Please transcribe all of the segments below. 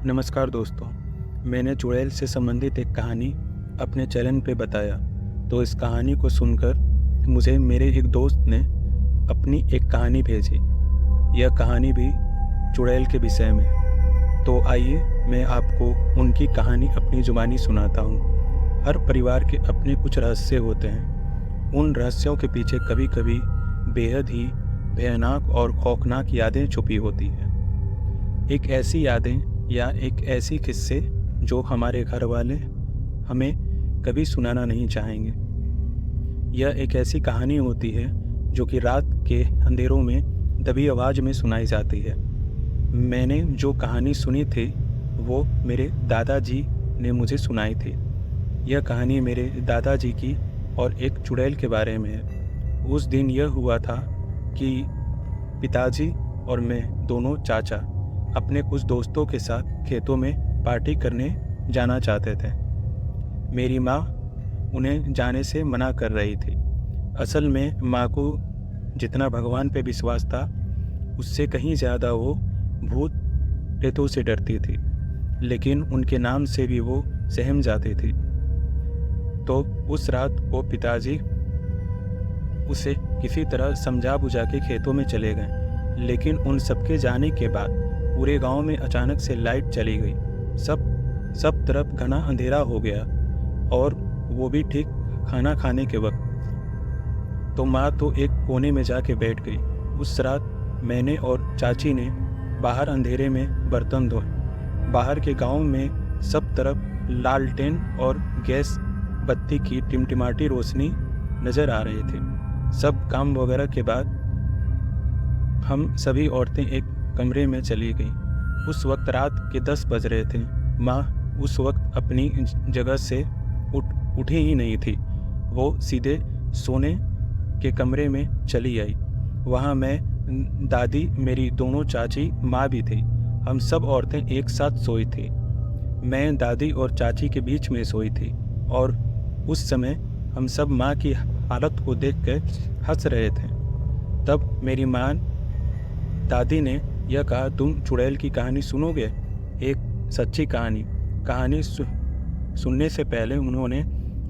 नमस्कार दोस्तों, मैंने चुड़ैल से संबंधित एक कहानी अपने चैनल पे बताया। तो इस कहानी को सुनकर मुझे मेरे एक दोस्त ने अपनी एक कहानी भेजी। यह कहानी भी चुड़ैल के विषय में। तो आइए मैं आपको उनकी कहानी अपनी ज़ुबानी सुनाता हूँ। हर परिवार के अपने कुछ रहस्य होते हैं। उन रहस्यों के पीछे कभी कभी बेहद ही भयानक और खौफनाक यादें छुपी होती हैं। एक ऐसी यादें या एक ऐसी किस्से जो हमारे घर वाले हमें कभी सुनाना नहीं चाहेंगे। यह एक ऐसी कहानी होती है जो कि रात के अंधेरों में दबी आवाज़ में सुनाई जाती है। मैंने जो कहानी सुनी थी वो मेरे दादाजी ने मुझे सुनाई थी। यह कहानी मेरे दादाजी की और एक चुड़ैल के बारे में है। उस दिन यह हुआ था कि पिताजी और मैं दोनों चाचा अपने कुछ दोस्तों के साथ खेतों में पार्टी करने जाना चाहते थे। मेरी माँ उन्हें जाने से मना कर रही थी। असल में माँ को जितना भगवान पे विश्वास था उससे कहीं ज़्यादा वो भूत प्रेतों से डरती थी, लेकिन उनके नाम से भी वो सहम जाती थी। तो उस रात वो पिताजी उसे किसी तरह समझा बुझा के खेतों में चले गए। लेकिन उन सबके जाने के बाद पूरे गांव में अचानक से लाइट चली गई। सब तरफ घना अंधेरा हो गया, और वो भी ठीक खाना खाने के वक्त। तो माँ तो एक कोने में जाके बैठ गई। उस रात मैंने और चाची ने बाहर अंधेरे में बर्तन धोए। बाहर के गांव में सब तरफ लालटेन और गैस बत्ती की टिमटिमाती रोशनी नज़र आ रहे थे। सब काम वगैरह के बाद हम सभी औरतें एक कमरे में चली गई। उस वक्त रात के 10 बज रहे थे। माँ उस वक्त अपनी जगह से उठी ही नहीं थी। वो सीधे सोने के कमरे में चली आई। वहाँ मैं, दादी, मेरी दोनों चाची, माँ भी थी। हम सब औरतें एक साथ सोई थी। मैं दादी और चाची के बीच में सोई थी, और उस समय हम सब माँ की हालत को देखकर हंस रहे थे। तब मेरी माँ, दादी ने यह कहा, तुम चुड़ैल की कहानी सुनोगे? एक सच्ची कहानी सुनने से पहले उन्होंने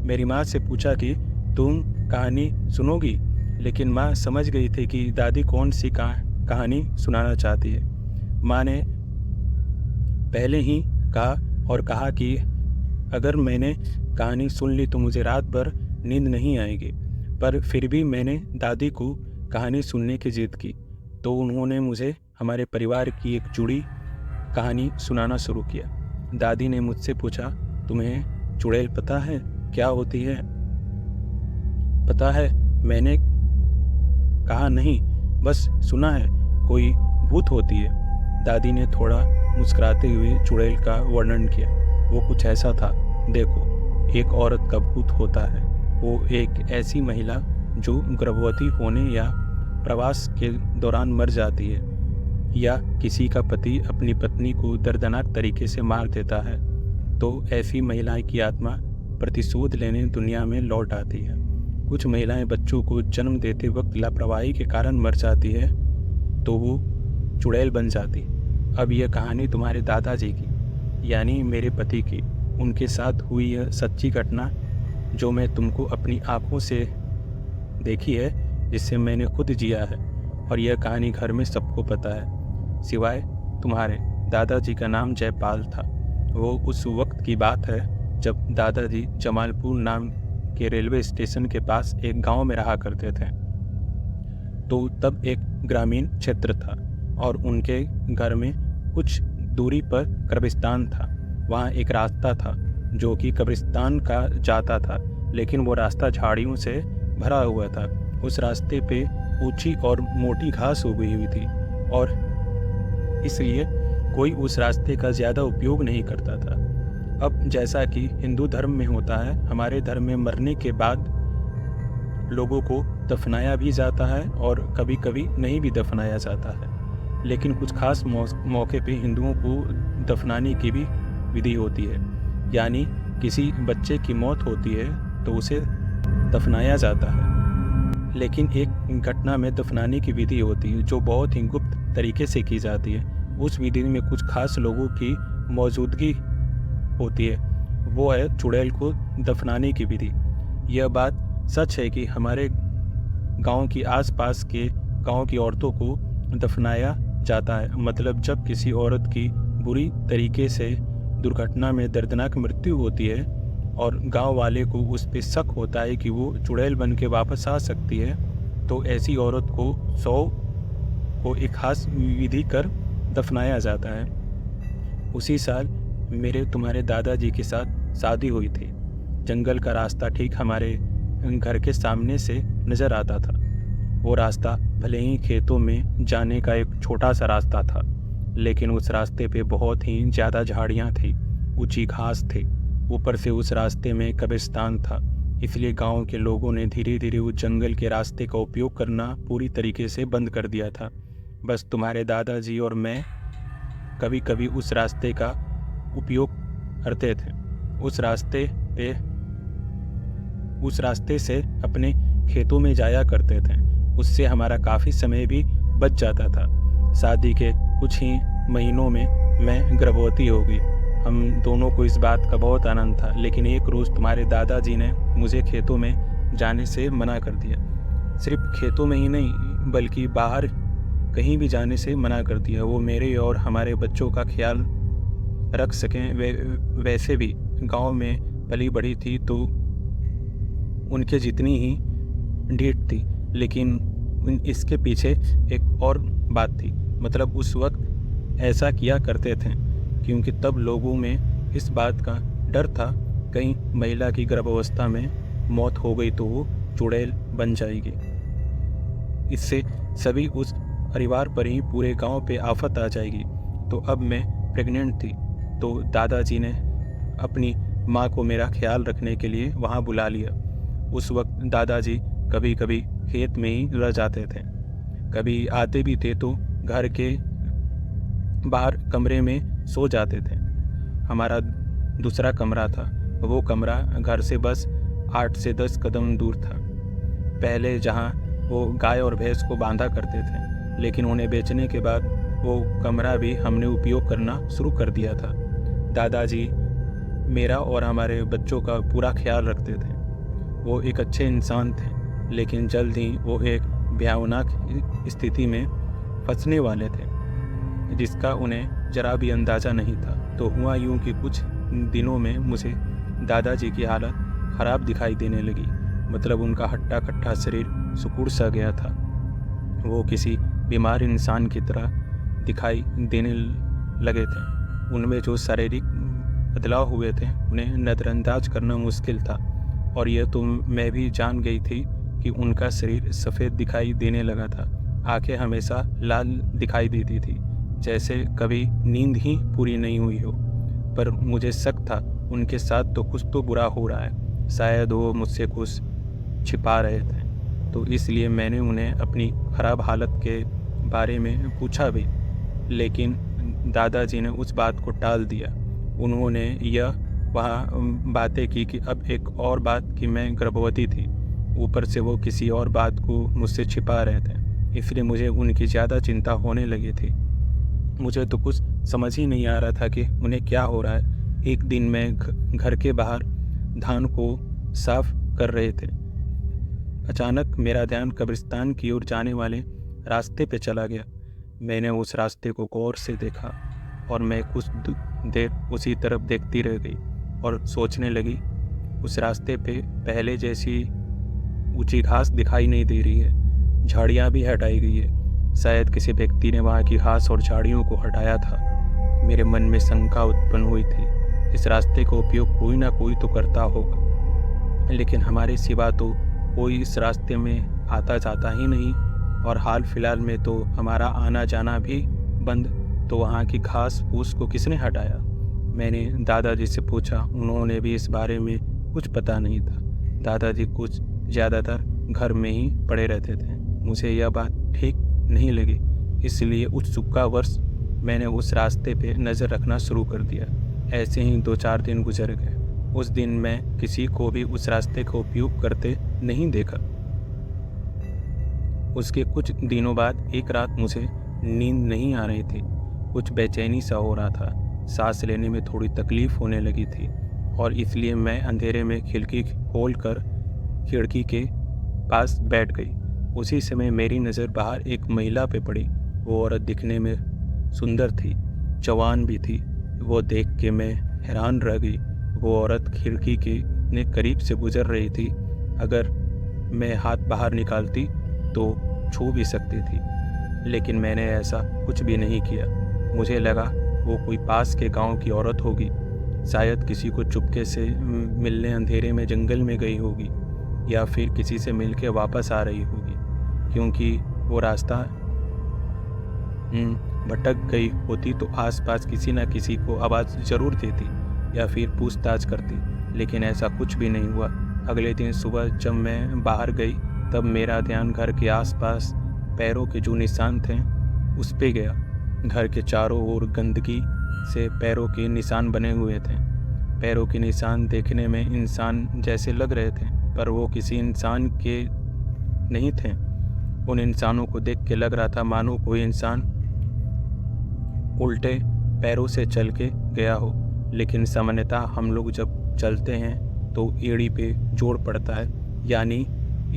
मेरी माँ से पूछा कि तुम कहानी सुनोगी। लेकिन माँ समझ गई थी कि दादी कौन सी कहानी सुनाना चाहती है। माँ ने पहले ही कहा कि अगर मैंने कहानी सुन ली तो मुझे रात भर नींद नहीं आएगी। पर फिर भी मैंने दादी को कहानी सुनने की जिद की। तो उन्होंने मुझे हमारे परिवार की एक जुड़ी कहानी सुनाना शुरू किया। दादी ने मुझसे पूछा, तुम्हें चुड़ैल पता है क्या होती है? पता है, मैंने कहा, नहीं, बस सुना है, कोई भूत होती है। दादी ने थोड़ा मुस्कुराते हुए चुड़ैल का वर्णन किया। वो कुछ ऐसा था, देखो, एक औरत का भूत होता है। वो एक ऐसी महिला जो गर्भवती होने या प्रवास के दौरान मर जाती है, या किसी का पति अपनी पत्नी को दर्दनाक तरीके से मार देता है, तो ऐसी महिलाएं की आत्मा प्रतिशोध लेने दुनिया में लौट आती है। कुछ महिलाएं बच्चों को जन्म देते वक्त लापरवाही के कारण मर जाती है, तो वो चुड़ैल बन जाती। अब यह कहानी तुम्हारे दादाजी की, यानी मेरे पति की, उनके साथ हुई यह सच्ची घटना जो मैं तुमको अपनी आंखों से देखी है, जिससे मैंने खुद जिया है। और यह कहानी घर में सबको पता है, सिवाय तुम्हारे। दादाजी का नाम जयपाल था। वो उस वक्त की बात है जब दादाजी जमालपुर नाम के रेलवे स्टेशन के पास एक गांव में रहा करते थे। तो तब एक ग्रामीण क्षेत्र था, और उनके घर में कुछ दूरी पर कब्रिस्तान था। वहाँ एक रास्ता था जो कि कब्रिस्तान का जाता था, लेकिन वो रास्ता झाड़ियों से भरा हुआ था। उस रास्ते पे ऊंची और मोटी घास उगी हुई थी, और इसलिए कोई उस रास्ते का ज़्यादा उपयोग नहीं करता था। अब जैसा कि हिंदू धर्म में होता है, हमारे धर्म में मरने के बाद लोगों को दफनाया भी जाता है, और कभी कभी नहीं भी दफनाया जाता है। लेकिन कुछ खास मौके पे हिंदुओं को दफनाने की भी विधि होती है, यानी किसी बच्चे की मौत होती है तो उसे दफनाया जाता है। लेकिन एक घटना में दफनाने की विधि होती है जो बहुत ही गुप्त तरीके से की जाती है। उस विधि में कुछ खास लोगों की मौजूदगी होती है, वो है चुड़ैल को दफनाने की विधि। यह बात सच है कि हमारे गांव की आसपास के गांव की औरतों को दफनाया जाता है। मतलब जब किसी औरत की बुरी तरीके से दुर्घटना में दर्दनाक मृत्यु होती है और गांव वाले को उस पर शक होता है कि वो चुड़ैल बन के वापस आ सकती है, तो ऐसी औरत को 100 को एक खास विधि कर दफनाया जाता है। उसी साल मेरे तुम्हारे दादाजी के साथ शादी हुई थी। जंगल का रास्ता ठीक हमारे घर के सामने से नज़र आता था। वो रास्ता भले ही खेतों में जाने का एक छोटा सा रास्ता था, लेकिन उस रास्ते पे बहुत ही ज़्यादा झाड़ियाँ थी, ऊंची घास थी। ऊपर से उस रास्ते में कब्रिस्तान था, इसलिए गांव के लोगों ने धीरे धीरे उस जंगल के रास्ते का उपयोग करना पूरी तरीके से बंद कर दिया था। बस तुम्हारे दादाजी और मैं कभी कभी उस रास्ते का उपयोग करते थे। उस रास्ते से अपने खेतों में जाया करते थे। उससे हमारा काफ़ी समय भी बच जाता था। शादी के कुछ ही महीनों में मैं गर्भवती हो गई। हम दोनों को इस बात का बहुत आनंद था, लेकिन एक रोज़ तुम्हारे दादाजी ने मुझे खेतों में जाने से मना कर दिया। सिर्फ खेतों में ही नहीं, बल्कि बाहर कहीं भी जाने से मना कर दिया। वो मेरे और हमारे बच्चों का ख्याल रख सकें। वैसे भी गांव में पली बड़ी थी तो उनके जितनी ही ढीठ थी, लेकिन इसके पीछे एक और बात थी। मतलब उस वक्त ऐसा किया करते थे क्योंकि तब लोगों में इस बात का डर था, कहीं महिला की गर्भावस्था में मौत हो गई तो वो चुड़ैल बन जाएगी। इससे सभी उस परिवार पर ही पूरे गांव पे आफत आ जाएगी। तो अब मैं प्रेग्नेंट थी, तो दादाजी ने अपनी माँ को मेरा ख्याल रखने के लिए वहाँ बुला लिया। उस वक्त दादाजी कभी कभी खेत में ही रह जाते थे, कभी आते भी थे तो घर के बाहर कमरे में सो जाते थे। हमारा दूसरा कमरा था, वो कमरा घर से बस 8 से 10 कदम दूर था। पहले जहाँ वो गाय और भैंस को बांधा करते थे, लेकिन उन्हें बेचने के बाद वो कमरा भी हमने उपयोग करना शुरू कर दिया था। दादाजी मेरा और हमारे बच्चों का पूरा ख्याल रखते थे। वो एक अच्छे इंसान थे, लेकिन जल्द ही वो एक भयानक स्थिति में फंसने वाले थे, जिसका उन्हें जरा भी अंदाज़ा नहीं था। तो हुआ यूं कि कुछ दिनों में मुझे दादाजी की हालत ख़राब दिखाई देने लगी। मतलब उनका हट्टा कट्टा शरीर सिकुड़ सा गया था। वो किसी बीमार इंसान की तरह दिखाई देने लगे थे। उनमें जो शारीरिक बदलाव हुए थे उन्हें नज़रअंदाज करना मुश्किल था। और यह तो मैं भी जान गई थी कि उनका शरीर सफ़ेद दिखाई देने लगा था। आंखें हमेशा लाल दिखाई देती थी, जैसे कभी नींद ही पूरी नहीं हुई हो। पर मुझे शक था उनके साथ तो कुछ तो बुरा हो रहा है, शायद वो मुझसे कुछ छिपा रहे थे। तो इसलिए मैंने उन्हें अपनी ख़राब हालत के बारे में पूछा भी, लेकिन दादाजी ने उस बात को टाल दिया। उन्होंने यह वहाँ बातें की कि अब एक और बात कि मैं गर्भवती थी, ऊपर से वो किसी और बात को मुझसे छिपा रहे थे। इसलिए मुझे उनकी ज़्यादा चिंता होने लगी थी। मुझे तो कुछ समझ ही नहीं आ रहा था कि उन्हें क्या हो रहा है। एक दिन मैं घर के बाहर धान को साफ कर रहे थे। अचानक मेरा ध्यान कब्रिस्तान की ओर जाने वाले रास्ते पे चला गया। मैंने उस रास्ते को गौर से देखा और मैं कुछ देर उसी तरफ देखती रह गई और सोचने लगी, उस रास्ते पे पहले जैसी ऊंची घास दिखाई नहीं दे रही है, झाड़ियाँ भी हटाई गई है। शायद किसी व्यक्ति ने वहाँ की घास और झाड़ियों को हटाया था। मेरे मन में शंका उत्पन्न हुई थी, इस रास्ते का उपयोग कोई ना कोई तो करता होगा, लेकिन हमारे सिवा तो कोई इस रास्ते में आता जाता ही नहीं, और हाल फिलहाल में तो हमारा आना जाना भी बंद। तो वहाँ की घास फूस को किसने हटाया? मैंने दादाजी से पूछा। उन्होंने भी इस बारे में कुछ पता नहीं था। दादाजी कुछ ज़्यादातर घर में ही पड़े रहते थे। मुझे यह बात ठीक नहीं लगी, इसलिए उत्सुकतावश मैंने उस रास्ते पे नज़र रखना शुरू कर दिया। ऐसे ही 2-4 दिन गुजर गए। उस दिन मैं किसी को भी उस रास्ते का उपयोग करते नहीं देखा। उसके कुछ दिनों बाद एक रात मुझे नींद नहीं आ रही थी, कुछ बेचैनी सा हो रहा था। सांस लेने में थोड़ी तकलीफ़ होने लगी थी और इसलिए मैं अंधेरे में खिड़की खोल कर खिड़की के पास बैठ गई। उसी समय मेरी नज़र बाहर एक महिला पे पड़ी। वो औरत दिखने में सुंदर थी, जवान भी थी। वो देख के मैं हैरान रह गई। वो औरत खिड़की के इतने करीब से गुजर रही थी, अगर मैं हाथ बाहर निकालती तो छू भी सकती थी, लेकिन मैंने ऐसा कुछ भी नहीं किया। मुझे लगा वो कोई पास के गांव की औरत होगी, शायद किसी को चुपके से मिलने अंधेरे में जंगल में गई होगी या फिर किसी से मिलके वापस आ रही होगी, क्योंकि वो रास्ता भटक गई होती तो आसपास किसी न किसी को आवाज़ ज़रूर देती या फिर पूछताछ करती, लेकिन ऐसा कुछ भी नहीं हुआ। अगले दिन सुबह जब मैं बाहर गई तब मेरा ध्यान घर के आसपास पैरों के जो निशान थे उस पे गया। घर के चारों ओर गंदगी से पैरों के निशान बने हुए थे। पैरों के निशान देखने में इंसान जैसे लग रहे थे, पर वो किसी इंसान के नहीं थे। उन इंसानों को देख के लग रहा था मानो कोई इंसान उल्टे पैरों से चल के गया हो। लेकिन सामान्यतः हम लोग जब चलते हैं तो एड़ी पे जोर पड़ता है, यानी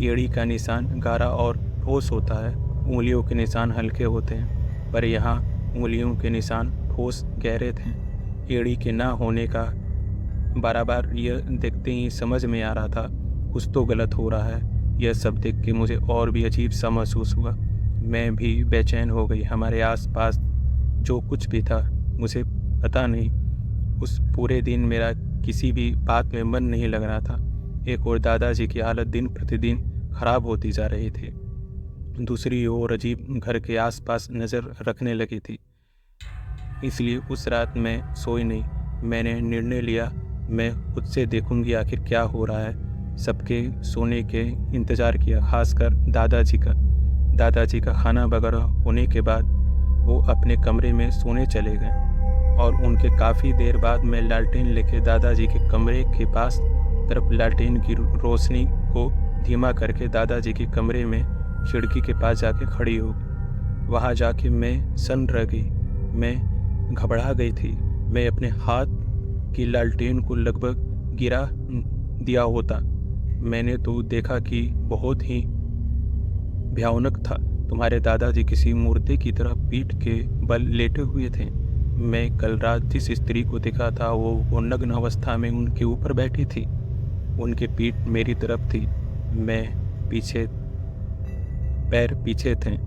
एड़ी का निशान गाढ़ा और ठोस होता है, उंगलियों के निशान हल्के होते हैं, पर यहाँ उंगलियों के निशान ठोस गहरे थे। एड़ी के ना होने का बार यह देखते ही समझ में आ रहा था कुछ तो गलत हो रहा है। यह सब देख के मुझे और भी अजीब सा महसूस हुआ। मैं भी बेचैन हो गई। हमारे आसपास जो कुछ भी था मुझे पता नहीं, उस पूरे दिन मेरा किसी भी बात में मन नहीं लग रहा था। एक और दादाजी की हालत दिन प्रतिदिन खराब होती जा रही थी, दूसरी ओर अजीब घर के आसपास नज़र रखने लगी थी। इसलिए उस रात मैं सोई नहीं। मैंने निर्णय लिया मैं खुद से देखूंगी आखिर क्या हो रहा है। सबके सोने के इंतज़ार किया, खासकर दादाजी का खाना वगैरह होने के बाद वो अपने कमरे में सोने चले गए और उनके काफ़ी देर बाद मैं लालटेन लेके दादाजी के कमरे के पास तरफ लालटेन की रोशनी को धीमा करके दादाजी के कमरे में खिड़की के पास जाके खड़ी हो गई। वहाँ जाके मैं सन्न रह गई। मैं घबरा गई थी। मैं अपने हाथ की लालटेन को लगभग गिरा दिया होता। मैंने तो देखा कि बहुत ही भयानक था। तुम्हारे दादाजी किसी मूर्ति की तरह पीठ के बल लेटे हुए थे। मैं कल रात जिस स्त्री को देखा था वो नग्न अवस्था में उनके ऊपर बैठी थी। उनके पीठ मेरी तरफ थी। मैं पैर पीछे थे।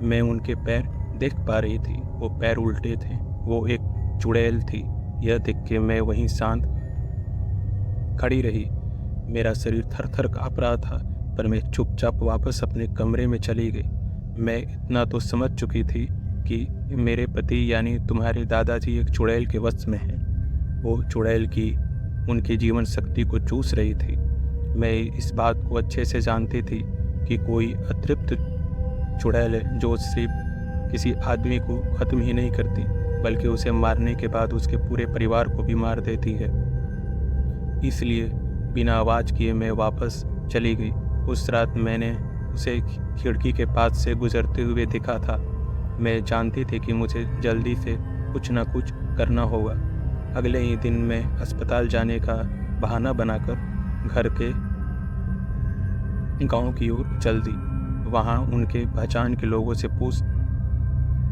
मैं उनके पैर देख पा रही थी। वो पैर उल्टे थे। वो एक चुड़ैल थी। यह देख के मैं वहीं शांत खड़ी रही। मेरा शरीर थर थर काँप रहा था, पर मैं चुपचाप वापस अपने कमरे में चली गई। मैं इतना तो समझ चुकी थी कि मेरे पति यानी तुम्हारे दादाजी एक चुड़ैल के वश में हैं। वो चुड़ैल की उनकी जीवन शक्ति को चूस रही थी। मैं इस बात को अच्छे से जानती थी कि कोई अतृप्त चुड़ैल है जो सिर्फ किसी आदमी को ख़त्म ही नहीं करती, बल्कि उसे मारने के बाद उसके पूरे परिवार को भी मार देती है। इसलिए बिना आवाज़ किए मैं वापस चली गई। उस रात मैंने उसे खिड़की के पास से गुजरते हुए देखा था। मैं जानती थी कि मुझे जल्दी से कुछ न कुछ करना होगा। अगले ही दिन मैं अस्पताल जाने का बहाना बनाकर घर के गांव की ओर चल दी। वहां उनके पहचान के लोगों से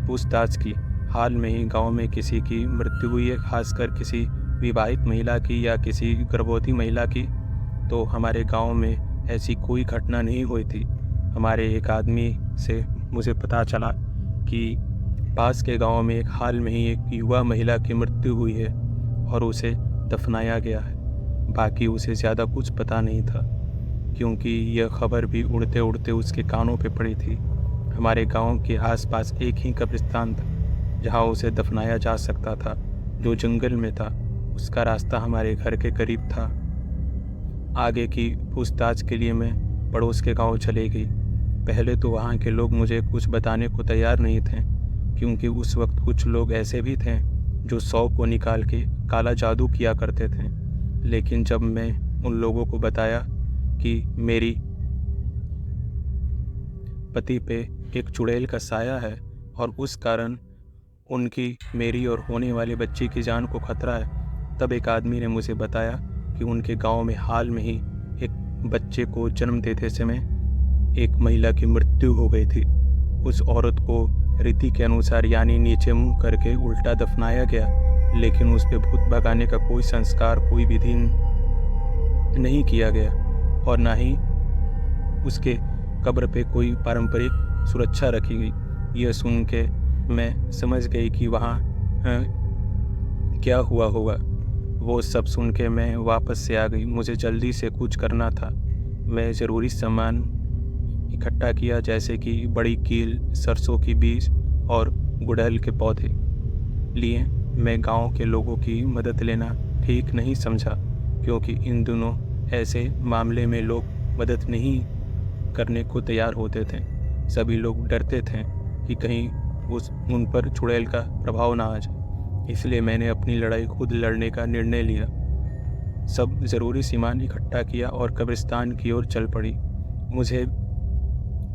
पूछताछ की। हाल में ही गांव में किसी की मृत्यु हुई है, खासकर किसी विवाहित महिला की या किसी गर्भवती महिला की। तो हमारे गांव में ऐसी कोई घटना नहीं हुई थी। हमारे एक आदमी से मुझे पता चला कि पास के गांव में हाल में ही एक युवा महिला की मृत्यु हुई है और उसे दफनाया गया है। बाकी उसे ज़्यादा कुछ पता नहीं था, क्योंकि यह खबर भी उड़ते उड़ते उसके कानों पे पड़ी थी। हमारे गांव के आसपास एक ही कब्रिस्तान था जहां उसे दफनाया जा सकता था, जो जंगल में था। उसका रास्ता हमारे घर के करीब था। आगे की पूछताछ के लिए मैं पड़ोस के गांव चली गई। पहले तो वहाँ के लोग मुझे कुछ बताने को तैयार नहीं थे, क्योंकि उस वक्त कुछ लोग ऐसे भी थे जो 100 को निकाल के काला जादू किया करते थे। लेकिन जब मैं उन लोगों को बताया कि मेरी पति पे एक चुड़ैल का साया है और उस कारण उनकी, मेरी और होने वाले बच्चे की जान को खतरा है। तब एक आदमी ने मुझे बताया कि उनके गांव में हाल में ही एक बच्चे को जन्म देते समय एक महिला की मृत्यु हो गई थी। उस औरत को रीति के अनुसार यानी नीचे मुंह करके उल्टा दफनाया गया, लेकिन उस पे भूत भगाने का कोई संस्कार, कोई विधि नहीं किया गया और ना ही उसके कब्र पे कोई पारंपरिक सुरक्षा रखी गई। यह सुन के मैं समझ गई कि वहाँ क्या हुआ होगा। वो सब सुन के मैं वापस से आ गई। मुझे जल्दी से कुछ करना था। मैं ज़रूरी सामान इकट्ठा किया, जैसे कि बड़ी कील, सरसों की बीज और गुड़हल के पौधे लिए। मैं गांव के लोगों की मदद लेना ठीक नहीं समझा, क्योंकि इन दिनों ऐसे मामले में लोग मदद नहीं करने को तैयार होते थे। सभी लोग डरते थे कि कहीं उन पर चुड़ैल का प्रभाव ना आ जाए। इसलिए मैंने अपनी लड़ाई खुद लड़ने का निर्णय लिया। सब ज़रूरी सामान इकट्ठा किया और कब्रिस्तान की ओर चल पड़ी। मुझे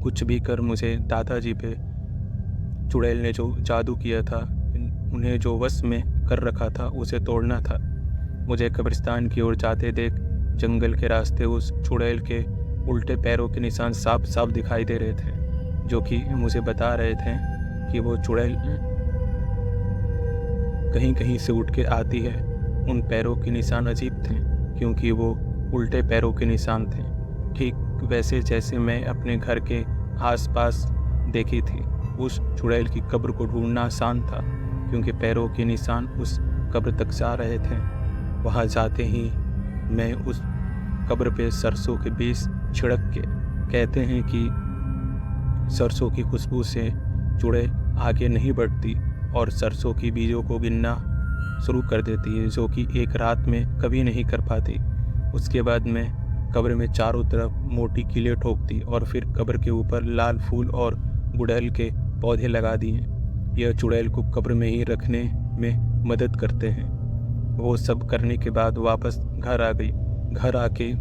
कुछ भी कर मुझे दादाजी पे चुड़ैल ने जो जादू किया था, उन्हें जो वश में कर रखा था, उसे तोड़ना था। मुझे कब्रिस्तान की ओर जाते देख जंगल के रास्ते उस चुड़ैल के उल्टे पैरों के निशान साफ साफ दिखाई दे रहे थे, जो कि मुझे बता रहे थे कि वो चुड़ैल कहीं कहीं से उठ के आती है। उन पैरों के निशान अजीब थे, क्योंकि वो उल्टे पैरों के निशान थे, ठीक वैसे जैसे मैं अपने घर के आसपास देखी थी। उस चुड़ैल की कब्र को ढूंढना आसान था, क्योंकि पैरों के निशान उस कब्र तक जा रहे थे। वहाँ जाते ही मैं उस कब्र पे सरसों के बीज छिड़क के, कहते हैं कि सरसों की खुशबू से चुड़ैल आगे नहीं बढ़ती और सरसों की बीजों को गिनना शुरू कर देती है, जो कि एक रात में कभी नहीं कर पाती। उसके बाद मैं कब्र में चारों तरफ मोटी कीलें ठोकती और फिर कब्र के ऊपर लाल फूल और गुड़हल के पौधे लगा दिए। यह चुड़ैल को कब्र में ही रखने में मदद करते हैं। वो सब करने के बाद वापस घर आ गई। घर आके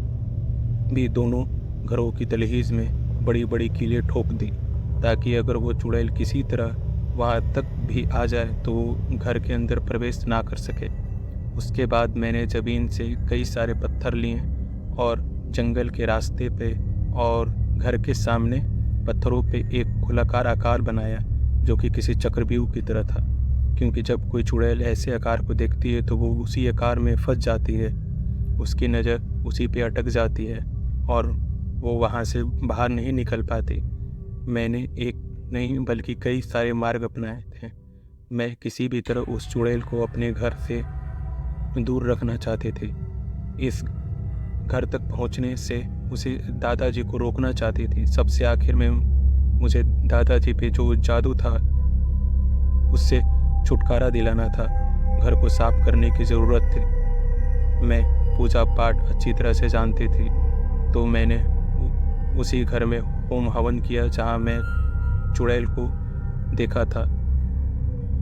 भी दोनों घरों की दहलीज में बड़ी बड़ी कीलें ठोक दी, ताकि अगर वो चुड़ैल किसी तरह वहाँ तक भी आ जाए तो वो घर के अंदर प्रवेश ना कर सके। उसके बाद मैंने ज़मीन से कई सारे पत्थर लिए और जंगल के रास्ते पे और घर के सामने पत्थरों पे एक गोलाकार आकार बनाया, जो कि किसी चक्रव्यूह की तरह था, क्योंकि जब कोई चुड़ैल ऐसे आकार को देखती है तो वो उसी आकार में फंस जाती है। उसकी नज़र उसी पे अटक जाती है और वो वहाँ से बाहर नहीं निकल पाती। मैंने एक नहीं बल्कि कई सारे मार्ग अपनाए थे। मैं किसी भी तरह उस चुड़ैल को अपने घर से दूर रखना चाहते थे। इस घर तक पहुंचने से उसे दादाजी को रोकना चाहती थी। सबसे आखिर में मुझे दादाजी पे जो जादू था उससे छुटकारा दिलाना था। घर को साफ करने की ज़रूरत थी। मैं पूजा पाठ अच्छी तरह से जानती थी, तो मैंने उसी घर में होम हवन किया जहाँ मैं चुड़ैल को देखा था।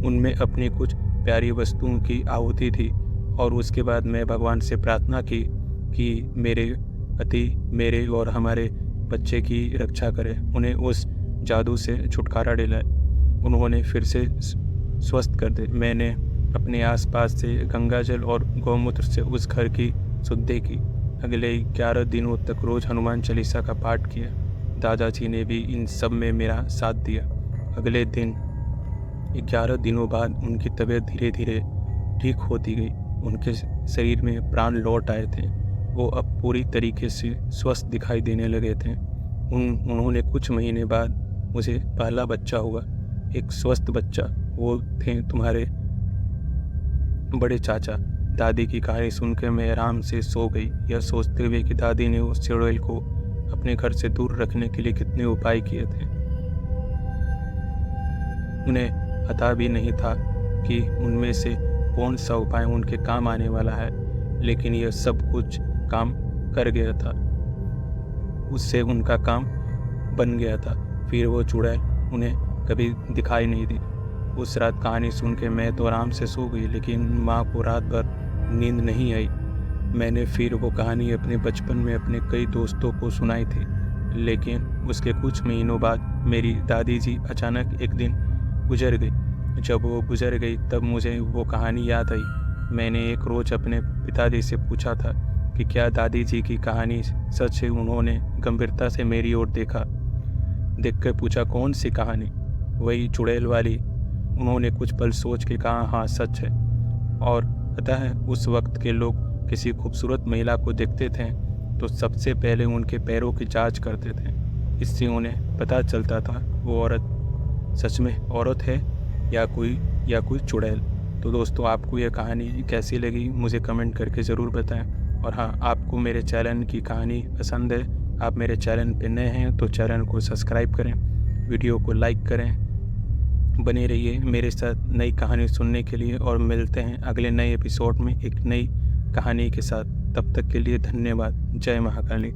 उनमें अपनी कुछ प्यारी वस्तुओं की आहुति थी और उसके बाद मैं भगवान से प्रार्थना की कि मेरे पति, मेरे और हमारे बच्चे की रक्षा करे, उन्हें उस जादू से छुटकारा दिलाए, उन्होंने फिर से स्वस्थ कर दे। मैंने अपने आसपास से गंगा जल और गौमूत्र से उस घर की शुद्धि की। अगले 11 दिनों तक रोज़ हनुमान चालीसा का पाठ किया। दादाजी ने भी इन सब में मेरा साथ दिया। अगले दिन 11 दिनों बाद उनकी तबीयत धीरे धीरे ठीक होती गई। उनके शरीर में प्राण लौट आए थे। वो अब पूरी तरीके से स्वस्थ दिखाई देने लगे थे। उन्होंने कुछ महीने बाद मुझे पहला बच्चा हुआ, एक स्वस्थ बच्चा। वो थे तुम्हारे बड़े चाचा। दादी की कहानी सुनकर मैं आराम से सो गई, यह सोचते हुए कि दादी ने उस चुड़ैल को अपने घर से दूर रखने के लिए कितने उपाय किए थे। उन्हें पता भी नहीं था कि उनमें से कौन सा उपाय उनके काम आने वाला है, लेकिन यह सब कुछ काम कर गया था। उससे उनका काम बन गया था। फिर वो चुड़ैल उन्हें कभी दिखाई नहीं दी। उस रात कहानी सुन के मैं तो आराम से सो गई, लेकिन माँ को रात भर नींद नहीं आई। मैंने फिर वो कहानी अपने बचपन में अपने कई दोस्तों को सुनाई थी, लेकिन उसके कुछ महीनों बाद मेरी दादी जी अचानक एक दिन गुजर गई। जब वो गुजर गई तब मुझे वो कहानी याद आई। मैंने एक रोज़ अपने पिताजी से पूछा था कि क्या दादी जी की कहानी सच है। उन्होंने गंभीरता से मेरी ओर देख कर पूछा, कौन सी कहानी? वही चुड़ैल वाली। उन्होंने कुछ पल सोच के कहा, हाँ सच है। और पता है, उस वक्त के लोग किसी खूबसूरत महिला को देखते थे तो सबसे पहले उनके पैरों की जांच करते थे। इससे उन्हें पता चलता था वो औरत सच में औरत है या कोई चुड़ैल। तो दोस्तों, आपको यह कहानी कैसी लगी मुझे कमेंट करके ज़रूर बताएं। और हाँ, आपको मेरे चैनल की कहानी पसंद है, आप मेरे चैनल पे नए हैं तो चैनल को सब्सक्राइब करें, वीडियो को लाइक करें। बने रहिए मेरे साथ नई कहानी सुनने के लिए और मिलते हैं अगले नए एपिसोड में एक नई कहानी के साथ। तब तक के लिए धन्यवाद। जय महाकाली।